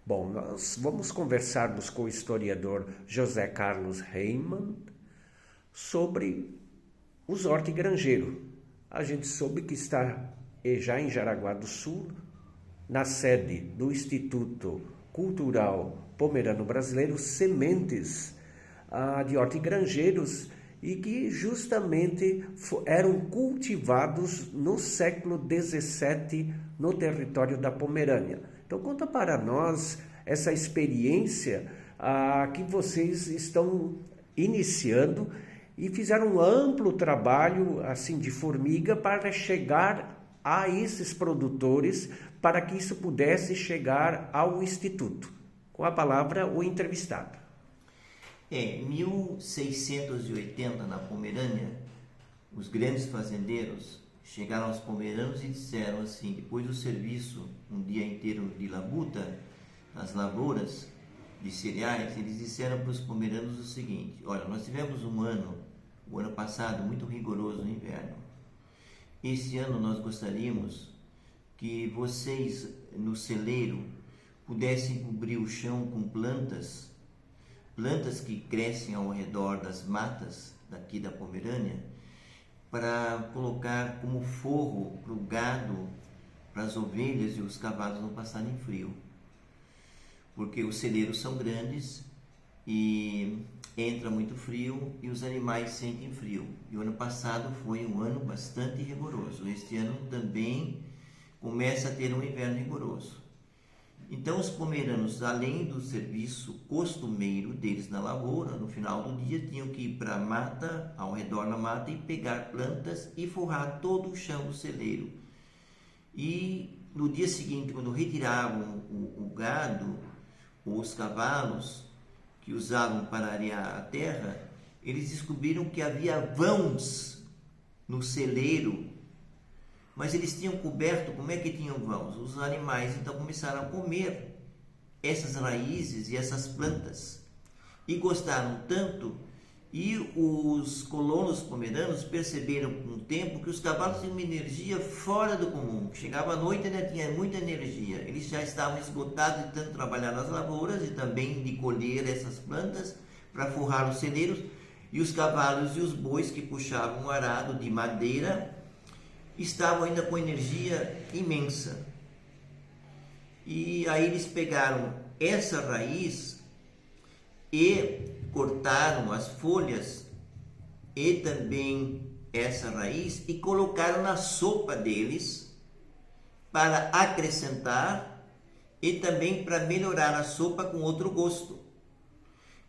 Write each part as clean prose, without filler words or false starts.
Bom, nós vamos conversarmos com o historiador José Carlos Reimann sobre os hortigranjeiros. A gente soube que está já em Jaraguá do Sul, na sede do Instituto Cultural Pomerano Brasileiro, sementes de hortigranjeiros e que justamente eram cultivados no século XVII no território da Pomerânia. Então conta para nós essa experiência que vocês estão iniciando e fizeram um amplo trabalho assim de formiga para chegar a esses produtores, para que isso pudesse chegar ao Instituto. Com a palavra, o entrevistado. Em 1680, na Pomerânia, os grandes fazendeiros chegaram aos pomeranos e disseram assim, depois do serviço, um dia inteiro de labuta, nas lavouras de cereais, eles disseram para os pomeranos o seguinte: olha, nós tivemos o ano passado, muito rigoroso no inverno. Esse ano nós gostaríamos que vocês, no celeiro, pudessem cobrir o chão com plantas que crescem ao redor das matas daqui da Pomerânia, para colocar como forro para o gado, para as ovelhas e os cavalos não passarem frio. Porque os celeiros são grandes e entra muito frio e os animais sentem frio. E o ano passado foi um ano bastante rigoroso. Este ano também começa a ter um inverno rigoroso. Então os pomeranos, além do serviço costumeiro deles na lavoura, no final do dia tinham que ir para a mata, ao redor da mata, e pegar plantas e forrar todo o chão do celeiro. E no dia seguinte, quando retiravam o gado ou os cavalos que usavam para arear a terra, eles descobriram que havia vãos no celeiro, mas eles tinham coberto. Como é que tinham vãos? Os animais então começaram a comer essas raízes e essas plantas e gostaram tanto, e os colonos pomeranos perceberam com o tempo que os cavalos tinham uma energia fora do comum. Chegava à noite e ainda tinha muita energia. Eles já estavam esgotados de tanto trabalhar nas lavouras e também de colher essas plantas para forrar os celeiros, e os cavalos e os bois que puxavam um arado de madeira estavam ainda com energia imensa. E aí eles pegaram essa raiz e cortaram as folhas e também essa raiz e colocaram na sopa deles para acrescentar e também para melhorar a sopa com outro gosto.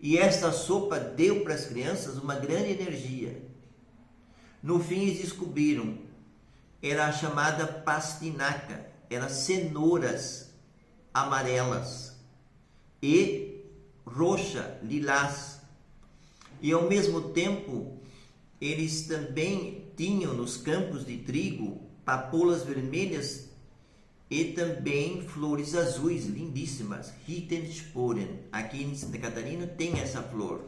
E essa sopa deu para as crianças uma grande energia. No fim eles descobriram, era a chamada pastinaca, eram cenouras amarelas e roxa, lilás. E ao mesmo tempo, eles também tinham nos campos de trigo papoulas vermelhas e também flores azuis lindíssimas, Rittensporen. Aqui em Santa Catarina tem essa flor,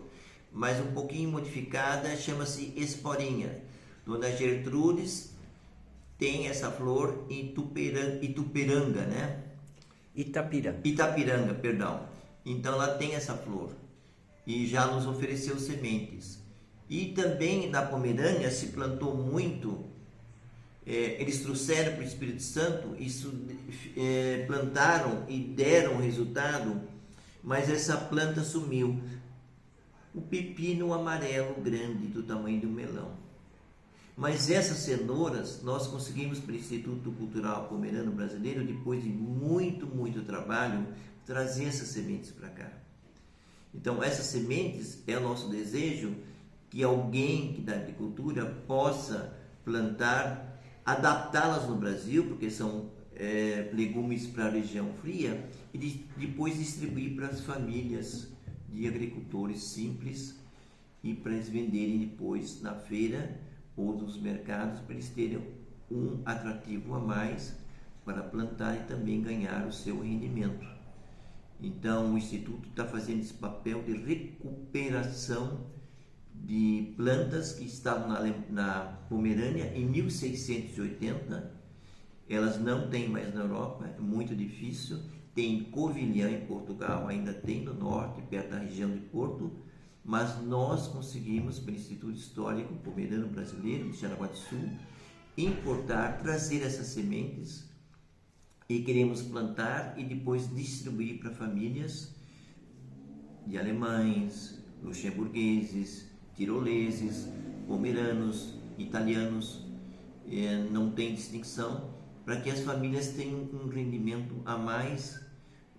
mas um pouquinho modificada, chama-se esporinha. Dona Gertrudes tem essa flor em Ituperanga, né? Itapiranga, perdão. Então ela tem essa flor e já nos ofereceu sementes. E também na Pomerânia se plantou muito, eles trouxeram para o Espírito Santo, isso plantaram e deram resultado, mas essa planta sumiu. O pepino amarelo grande do tamanho do melão. Mas essas cenouras nós conseguimos para o Instituto Cultural Pomerano Brasileiro, depois de muito trabalho, trazer essas sementes para cá. Então essas sementes é o nosso desejo, que alguém da agricultura possa plantar, adaptá-las no Brasil, porque são legumes para a região fria, e depois distribuir para as famílias de agricultores simples e para eles venderem depois na feira ou nos mercados, para eles terem um atrativo a mais para plantar e também ganhar o seu rendimento. Então o Instituto está fazendo esse papel de recuperação de plantas que estavam na Pomerânia em 1680, elas não têm mais na Europa, é muito difícil. tem Covilhã em Portugal, ainda tem no norte, perto da região de Porto, mas nós conseguimos, pelo Instituto Histórico Pomerano Brasileiro de Jaraguá do Sul, importar, trazer essas sementes e queremos plantar e depois distribuir para famílias de alemães, luxemburgueses, tiroleses, pomeranos, italianos, não tem distinção, para que as famílias tenham um rendimento a mais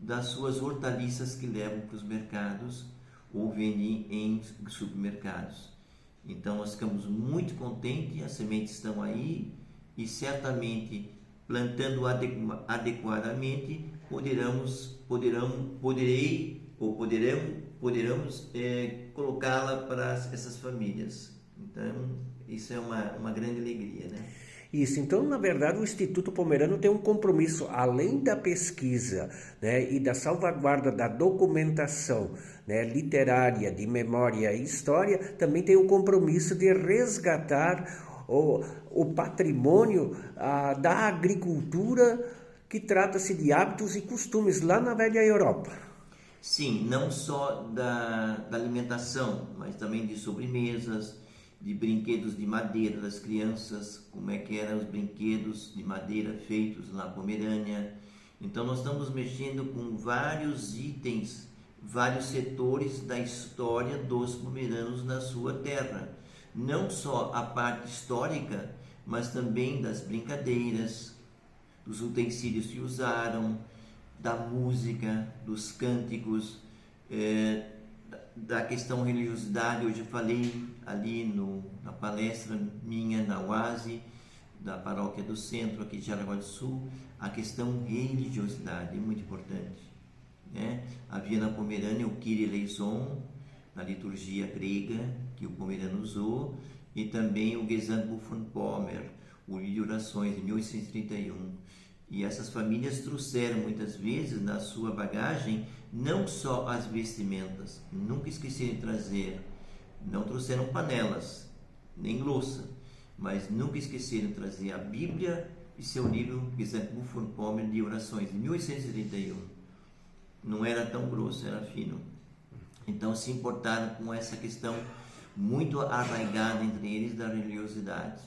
das suas hortaliças que levam para os mercados ou vendem em supermercados. Então nós ficamos muito contentes, as sementes estão aí e certamente plantando adequadamente poderemos colocá-la para essas famílias. Então isso é uma grande alegria, né? Isso, então, na verdade, o Instituto Pomerano tem um compromisso, além da pesquisa, né, e da salvaguarda da documentação, né, literária, de memória e história, também tem o compromisso de resgatar o patrimônio da agricultura, que trata-se de hábitos e costumes lá na velha Europa. Sim, não só da alimentação, mas também de sobremesas, de brinquedos de madeira das crianças, como é que eram os brinquedos de madeira feitos na Pomerânia. Então nós estamos mexendo com vários itens, vários setores da história dos pomeranos na sua terra. Não só a parte histórica, mas também das brincadeiras, dos utensílios que usaram, da música, dos cânticos, da questão religiosidade. Hoje eu falei ali na palestra minha na UASI, da paróquia do centro aqui de Jaraguá do Sul, a questão religiosidade é muito importante, né? Havia na Pomerânia o Kyrie eleison, na liturgia grega que o pomerano usou, e também o Gesangbuch von Pomer, o livro de orações de 1831. E essas famílias trouxeram muitas vezes na sua bagagem não só as vestimentas, nunca esqueceram de trazer, não trouxeram panelas, nem louça, mas nunca esqueceram de trazer a Bíblia e seu livro Gesangbuch von Pomer de orações de 1831. Não era tão grosso, era fino. Então se importaram com essa questão muito arraigada entre eles da religiosidade,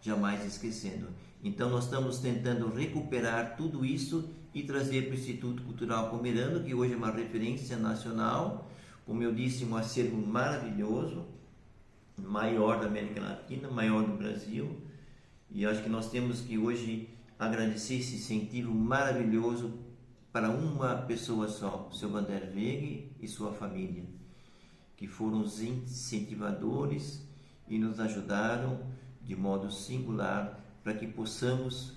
jamais esquecendo. Então nós estamos tentando recuperar tudo isso e trazer para o Instituto Cultural Pomerano, que hoje é uma referência nacional, como eu disse, um acervo maravilhoso, maior da América Latina, maior do Brasil, e acho que nós temos que hoje agradecer esse incentivo maravilhoso para uma pessoa só, o seu Vander Weg e sua família, que foram os incentivadores e nos ajudaram de modo singular para que possamos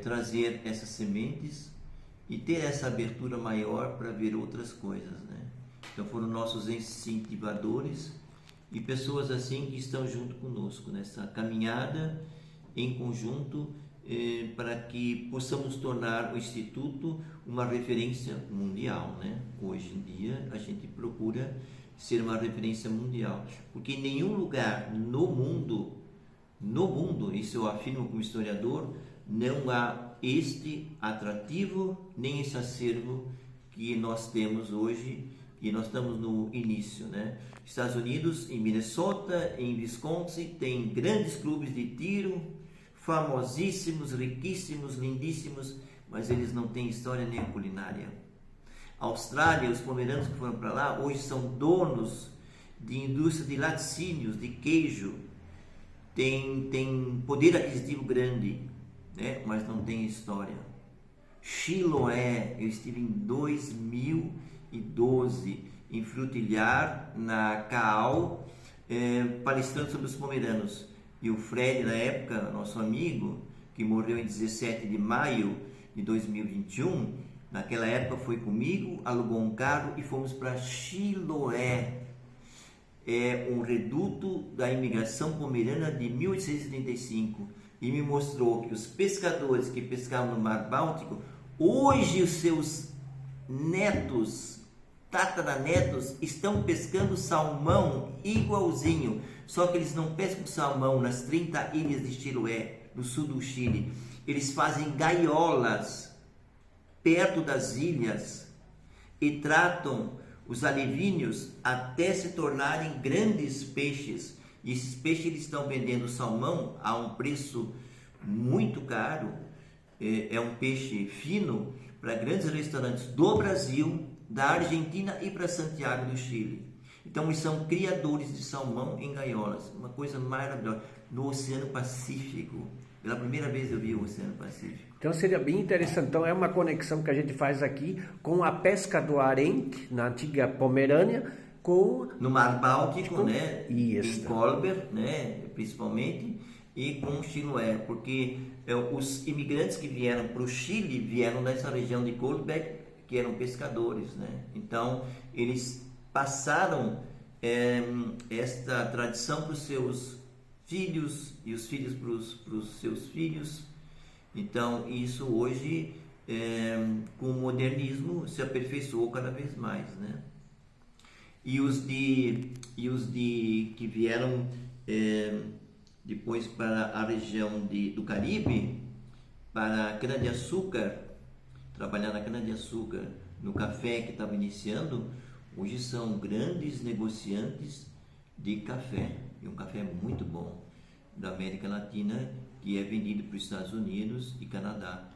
trazer essas sementes e ter essa abertura maior para ver outras coisas, né? Então foram nossos incentivadores e pessoas assim que estão junto conosco nessa caminhada em conjunto, para que possamos tornar o Instituto uma referência mundial, né? Hoje em dia a gente procura ser uma referência mundial, porque em nenhum lugar no mundo, isso eu afirmo como historiador, não há este atrativo nem esse acervo que nós temos hoje, e nós estamos no início, né? Estados Unidos, em Minnesota, em Wisconsin, tem grandes clubes de tiro, famosíssimos, riquíssimos, lindíssimos, mas eles não têm história nem culinária. Austrália, os pomeranos que foram para lá, hoje são donos de indústria de laticínios, de queijo, tem poder aquisitivo grande, né? Mas não tem história. Chiloé, eu estive em 2012 em Frutilhar, na CAAL, palestrando sobre os pomeranos. E o Fred, na época, nosso amigo, que morreu em 17 de maio de 2021, naquela época foi comigo, alugou um carro e fomos para Chiloé. É um reduto da imigração pomerana de 1875, e me mostrou que os pescadores que pescavam no Mar Báltico, hoje os seus netos, tataranetos, estão pescando salmão igualzinho, só que eles não pescam salmão nas 30 ilhas de Chiloé, no sul do Chile. Eles fazem gaiolas perto das ilhas e tratam os alevíneos até se tornarem grandes peixes. E esses peixes eles estão vendendo salmão a um preço muito caro. É um peixe fino para grandes restaurantes do Brasil, da Argentina e para Santiago do Chile. Então, eles são criadores de salmão em gaiolas, uma coisa maravilhosa, no Oceano Pacífico. Pela primeira vez eu vi o Oceano Pacífico. Então seria bem interessante. Então é uma conexão que a gente faz aqui com a pesca do Arendt, na antiga Pomerânia, com... No Mar Báltico, né? Isso. Em Kolber, né? Principalmente, e com Chiloé, porque os imigrantes que vieram para o Chile vieram dessa região de Kolberg, que eram pescadores, né? Então, eles passaram esta tradição para os seus filhos e os filhos para os seus filhos. Então, isso hoje, com o modernismo, se aperfeiçoou cada vez mais, né? E os que vieram depois para a região do Caribe, para a cana-de-açúcar, trabalhar na cana-de-açúcar, no café que estava iniciando, hoje são grandes negociantes de café, e um café muito bom, da América Latina, que é vendido para os Estados Unidos e Canadá.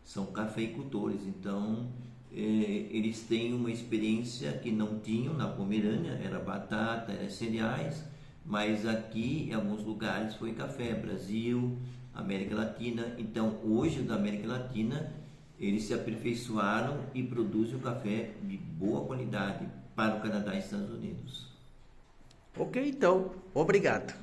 São cafeicultores, então eles têm uma experiência que não tinham na Pomerânia, era batata, era cereais, mas aqui em alguns lugares foi café, Brasil, América Latina. Então hoje da América Latina eles se aperfeiçoaram e produzem o café de boa qualidade para o Canadá e Estados Unidos. Ok, então, obrigado.